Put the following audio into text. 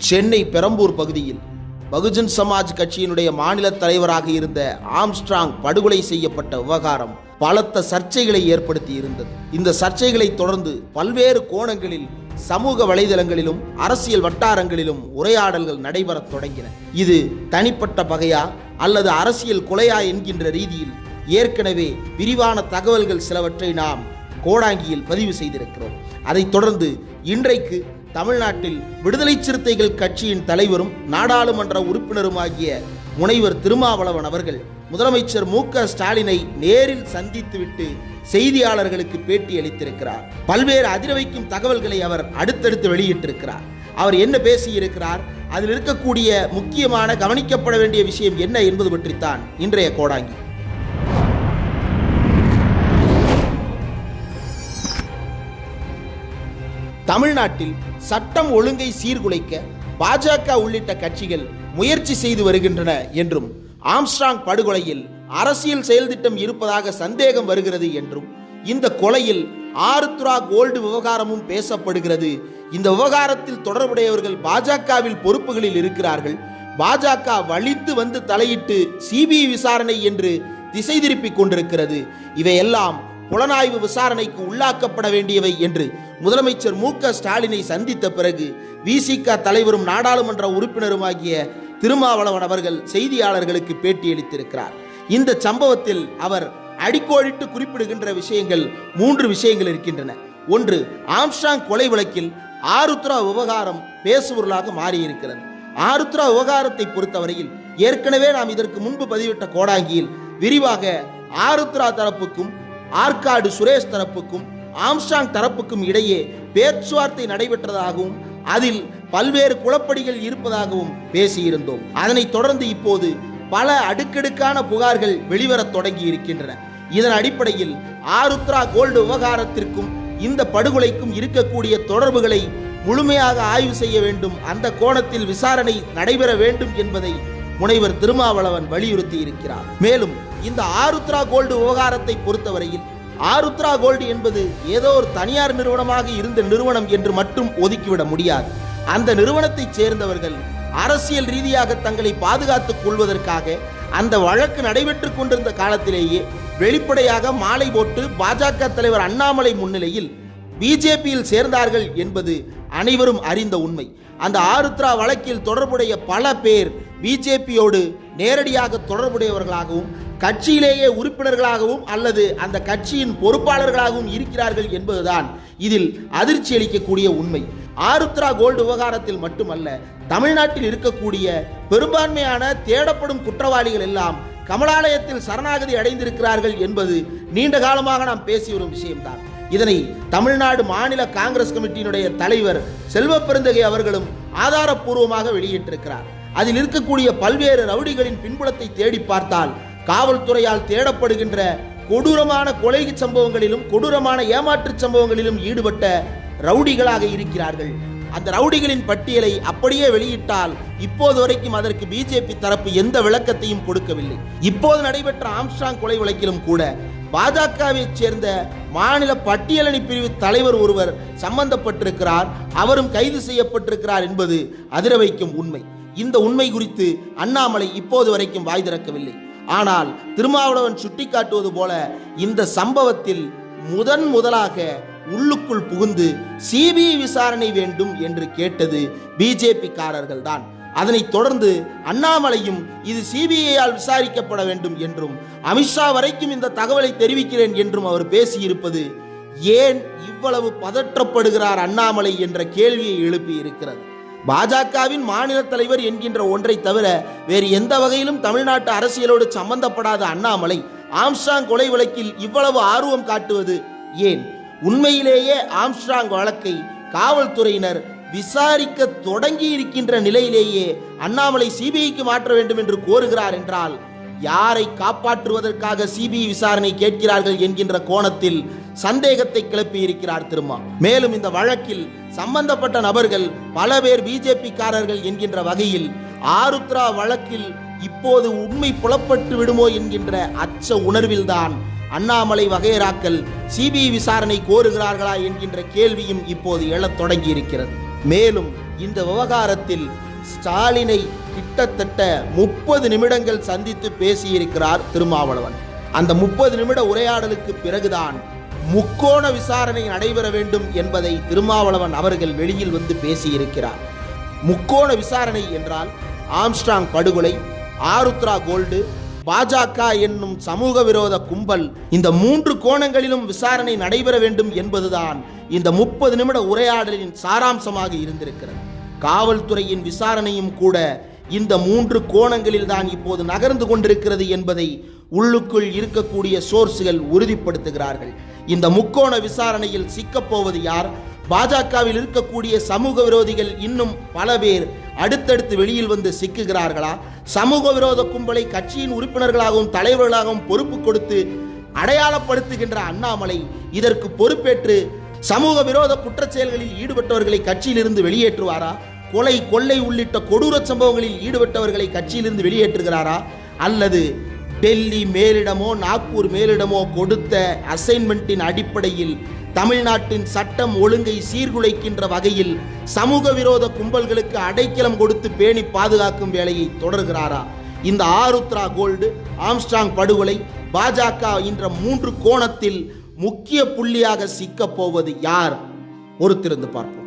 சென்னை பெரம்பூர் பகுதியில் பகுஜன் சமாஜ் கட்சியினுடைய மாநில தலைவராக இருந்த ஆம்ஸ்ட்ராங் படுகொலை செய்யப்பட்ட விவகாரம் பலத்த சர்ச்சைகளை ஏற்படுத்தி இருந்தது. இந்த சர்ச்சைகளை தொடர்ந்து பல்வேறு கோணங்களில் சமூக வலைதளங்களிலும் அரசியல் வட்டாரங்களிலும் உரையாடல்கள் நடைபெறத் தொடங்கின. இது தனிப்பட்ட பகையா அல்லது அரசியல் கொலையா என்கின்ற ரீதியில் ஏற்கனவே விரிவான தகவல்கள் சிலவற்றை நாம் கோடாங்கியில் பதிவு செய்திருக்கிறோம். அதைத் தொடர்ந்து இன்றைக்கு தமிழ்நாட்டில் விடுதலை சிறுத்தைகள் கட்சியின் தலைவரும் நாடாளுமன்ற உறுப்பினருமாகிய முனைவர் திருமாவளவன் அவர்கள் முதலமைச்சர் மு.க.ஸ்டாலினை நேரில் சந்தித்துவிட்டு செய்தியாளர்களுக்கு பேட்டி அளித்திருக்கிறார். பல்வேறு அதிரவைக்கும் தகவல்களை அவர் அடுத்தடுத்து வெளியிட்டிருக்கிறார். அவர் என்ன பேசியிருக்கிறார், அதில் இருக்கக்கூடிய முக்கியமான கவனிக்கப்பட வேண்டிய விஷயம் என்ன என்பது பற்றித்தான் இன்றைய கோடாங்கி. தமிழ்நாட்டில் சட்டம் ஒழுங்கை சீர்குலைக்க பாஜக உள்ளிட்ட கட்சிகள் முயற்சி செய்து வருகின்றன என்றும், ஆம்ஸ்ட்ராங் படுகொலையில் அரசியல் செயல் திட்டம் இருப்பதாக சந்தேகம் வருகிறது என்றும், இந்த கொலையில் ஆருத்ரா கோல்டு விவகாரமும் பேசப்படுகிறது. இந்த விவகாரத்தில் தொடர்புடையவர்கள் பாஜகவில் பொறுப்புகளில் இருக்கிறார்கள். பாஜக வலிந்து வந்து தலையிட்டு சிபிஐ விசாரணை என்று திசை திருப்பிக் கொண்டிருக்கிறது. இவையெல்லாம் புலனாய்வு விசாரணைக்கு உள்ளாக்கப்பட வேண்டியவை என்று முதலமைச்சர் மு.க.ஸ்டாலினை சந்தித்த பிறகு விசிக தலைவரும் நாடாளுமன்ற உறுப்பினருமாகிய திருமாவளவன் அவர்கள் செய்தியாளர்களுக்கு பேட்டியளித்திருக்கிறார். இந்த சம்பவத்தில் அவர் அடிக்கோடிட்டு குறிப்பிடுகின்ற விஷயங்கள் 3 விஷயங்கள் இருக்கின்றன. ஒன்று, ஆம்ஸ்ட்ராங் கொலை வழக்கில் ஆருத்ரா விவகாரம் பேசுபொருளாக மாறியிருக்கிறது. ஆருத்ரா விவகாரத்தை பொறுத்தவரையில் ஏற்கனவே நாம் இதற்கு முன்பு பதிவிட்ட கோடாங்கியில் விரிவாக ஆருத்ரா தரப்புக்கும் ஆற்காடு சுரேஷ் தரப்புக்கும் ஆம்ஸ்ட்ராங் தரப்புக்கும் இடையே பேச்சுவார்த்தை நடைபெற்றதாகவும் அதில் பல்வேறு குழப்படிகள் இருப்பதாகவும் பேசியிருந்தோம். அதனைத் தொடர்ந்து இப்போது பல அடுக்கடுக்கான புகார்கள் வெளிவரத் தொடங்கி இருக்கின்றன. இதன் அடிப்படையில் ஆருத்ரா கோல்டு விவகாரத்திற்கும் இந்த படுகொலைக்கும் இருக்கக்கூடிய தொடர்புகளை முழுமையாக ஆய்வு செய்ய வேண்டும், அந்த கோணத்தில் விசாரணை நடைபெற வேண்டும் என்பதை முனைவர் திருமாவளவன் வலியுறுத்தி இருக்கிறார். மேலும் இந்த ஆருத்ரா கோல்டு விவகாரத்தை பொறுத்தவரையில் ஆருத்ரா கோல்டு என்பது ஏதோ ஒரு தனியார் நிறுவனமாக இருந்த நிறுவனம் என்று மட்டும் ஒதுக்கிவிட முடியாது. அந்த நிறுவனத்தைச் சேர்ந்தவர்கள் அரசியல் ரீதியாக தங்களை பாதுகாத்துக் கொள்வதற்காக அந்த வழக்கு நடைபெற்றுக் கொண்டிருந்த காலத்திலேயே வெளிப்படையாக மாலை போட்டு பாஜக தலைவர் அண்ணாமலை முன்னிலையில் பிஜேபியில் சேர்ந்தார்கள் என்பது அனைவரும் அறிந்த உண்மை. அந்த ஆருத்ரா வழக்கில் தொடர்புடைய பல பேர் பிஜேபியோடு நேரடியாக தொடர்புடையவர்களாகவும் கட்சியிலேயே உறுப்பினர்களாகவும் அல்லது அந்த கட்சியின் பொறுப்பாளர்களாகவும் இருக்கிறார்கள் என்பதுதான் இதில் அதிர்ச்சி அளிக்கக்கூடிய உண்மை. ஆருத்ரா கோல்டு விவகாரத்தில் மட்டுமல்ல, தமிழ்நாட்டில் இருக்கக்கூடிய பெரும்பான்மையான தேடப்படும் குற்றவாளிகள் எல்லாம் கமலாலயத்தில் சரணாகதி அடைந்திருக்கிறார்கள் என்பது நீண்ட காலமாக நாம் பேசி வரும் விஷயம்தான். இதனை தமிழ்நாடு மாநில காங்கிரஸ் கமிட்டியினுடைய தலைவர் செல்வ பெருந்தகை அவர்களும் ஆதாரப்பூர்வமாக வெளியிட்டிருக்கிறார். அதில் இருக்கக்கூடிய பல்வேறு ரவுடிகளின் பின்புலத்தை தேடி பார்த்தால் காவல்துறையால் தேடப்படுகின்ற கொடூரமான கொலை சம்பவங்களிலும் கொடூரமான ஏமாற்று சம்பவங்களிலும் ஈடுபட்ட ரவுடிகளாக இருக்கிறார்கள். அந்த ரவுடிகளின் பட்டியலை அப்படியே வெளியிட்டால் இப்போது வரைக்கும் அதற்கு பிஜேபி தரப்பு எந்த விளக்கத்தையும் கொடுக்கவில்லை. இப்போது நடைபெற்ற ஆம்ஸ்ட்ராங் கொலை வழக்கிலும் கூட பாஜகவை சேர்ந்த மாநில பட்டியலணி பிரிவு தலைவர் ஒருவர் சம்பந்தப்பட்டிருக்கிறார், அவரும் கைது செய்யப்பட்டிருக்கிறார் என்பது அதிர வைக்கும் உண்மை. இந்த உண்மை குறித்து அண்ணாமலை இப்போது வரைக்கும் வாய் திறக்கவில்லை. ஆனால் திருமாவளவன் சுட்டிக்காட்டுவது போல இந்த சம்பவத்தில் முதலாக உள்ளுக்குள் புகுந்து சிபிஐ விசாரணை வேண்டும் என்று கேட்டது பிஜேபி காரர்கள் தான். அதனைத் தொடர்ந்து அண்ணாமலையும் இது சிபிஐயால் விசாரிக்கப்பட வேண்டும் என்றும், அமித்ஷா வரைக்கும் இந்த தகவலை தெரிவிக்கிறேன் என்றும் அவர் பேசியிருப்பது ஏன் இவ்வளவு பதற்றப்படுகிறார் அண்ணாமலை என்ற கேள்வியை எழுப்பி இருக்கிறது. பாஜகவின் மாநில தலைவர் என்கின்ற ஒன்றை தவிர வேறு எந்த வகையிலும் தமிழ்நாட்டு அரசியலோடு சம்பந்தப்படாத அண்ணாமலை ஆம்ஸ்ட்ராங் கொலை வழக்கில் இவ்வளவு ஆர்வம் காட்டுவது ஏன்? உண்மையிலேயே ஆம்ஸ்ட்ராங் வழக்கை காவல்துறையினர் விசாரிக்க தொடங்கி இருக்கின்ற நிலையிலேயே அண்ணாமலை சிபிஐக்கு மாற்ற வேண்டும் என்று கோருகிறார் என்றால் யாரை காப்பாற்றுவதற்காக சிபிஐ விசாரணை கேட்கிறார்கள் என்கின்ற கோணத்தில் சந்தேகத்தை கிளப்பி இருக்கிறார் திருமா. மேலும் இந்த வழக்கில் சம்பந்தப்பட்ட நபர்கள் பல பேர் பிஜேபி காரர்கள் என்கின்ற வகையில் ஆருத்ரா வழக்கில் இப்போது உண்மை புலப்பட்டு விடுமோ என்கின்ற அச்ச உணர்வில்தான் அண்ணாமலை வகையராக்கள் சிபிஐ விசாரணை கோருகிறார்களா என்கின்ற கேள்வியும் இப்போது எழத் தொடங்கி இருக்கிறது. மேலும் இந்த விவகாரத்தில் ஸ்டாலினை கிட்டத்தட்ட 30 நிமிடங்கள் சந்தித்து பேசியிருக்கிறார் திருமாவளவன். அந்த 30 நிமிட உரையாடலுக்கு பிறகுதான் முக்கோண விசாரணை நடைபெற வேண்டும் என்பதை திருமாவளவன் அவர்கள் வெளியில் வந்து பேசியிருக்கிறார். முக்கோண விசாரணை என்றால் ஆம்ஸ்ட்ராங் படுகொலை, ஆருத்ரா கோல்டு, பாஜக என்னும் சமூக விரோத கும்பல், இந்த 3 கோணங்களிலும் விசாரணை நடைபெற வேண்டும் என்பதுதான் இந்த 30 நிமிட உரையாடலின் சாராம்சமாக இருந்திருக்கிறது. காவல்துறையின் விசாரணையும் கூட இந்த 3 கோணங்களில் தான் இப்போது நகர்ந்து கொண்டிருக்கிறது என்பதை உள்ளுக்குள் இருக்கக்கூடிய சோர்ஸ்கள் உறுதிப்படுத்துகிறார்கள். இந்த முக்கோண விசாரணையில் சிக்கப்போவது யார்? பாஜகவில் இருக்கக்கூடிய சமூக விரோதிகள் இன்னும் பல பேர் அடுத்தடுத்து வெளியில் வந்து சிக்குகிறார்களா? சமூக விரோத கும்பலை கட்சியின் உறுப்பினர்களாகவும் தலைவர்களாகவும் பொறுப்பு கொடுத்து அடையாளப்படுத்துகின்ற அண்ணாமலை இதற்கு பொறுப்பேற்று சமூக விரோத குற்றச்செயல்களில் ஈடுபட்டவர்களை கட்சியிலிருந்து வெளியேற்றுவாரா? கொலை, கொள்ளை உள்ளிட்ட கொடூர சம்பவங்களில் ஈடுபட்டவர்களை கட்சியிலிருந்து வெளியேற்றுகிறாரா? அல்லது டெல்லி மேலிடமோ நாக்பூர் மேலிடமோ கொடுத்த அசைன்மெண்டின் அடிப்படையில் தமிழ்நாட்டின் சட்டம் ஒழுங்கை சீர்குலைக்கின்ற வகையில் சமூக விரோத கும்பல்களுக்கு அடைக்கலம் கொடுத்து பேணி பாதுகாக்கும் வேலையை தொடர்கிறாரா? இந்த ஆருத்ரா கோல்டு, ஆம்ஸ்ட்ராங் படுகொலை, பாஜக என்ற 3 கோணத்தில் முக்கிய புள்ளியாக சிக்கப் போவது யார்? பொறுத்திருந்து பார்ப்போம்.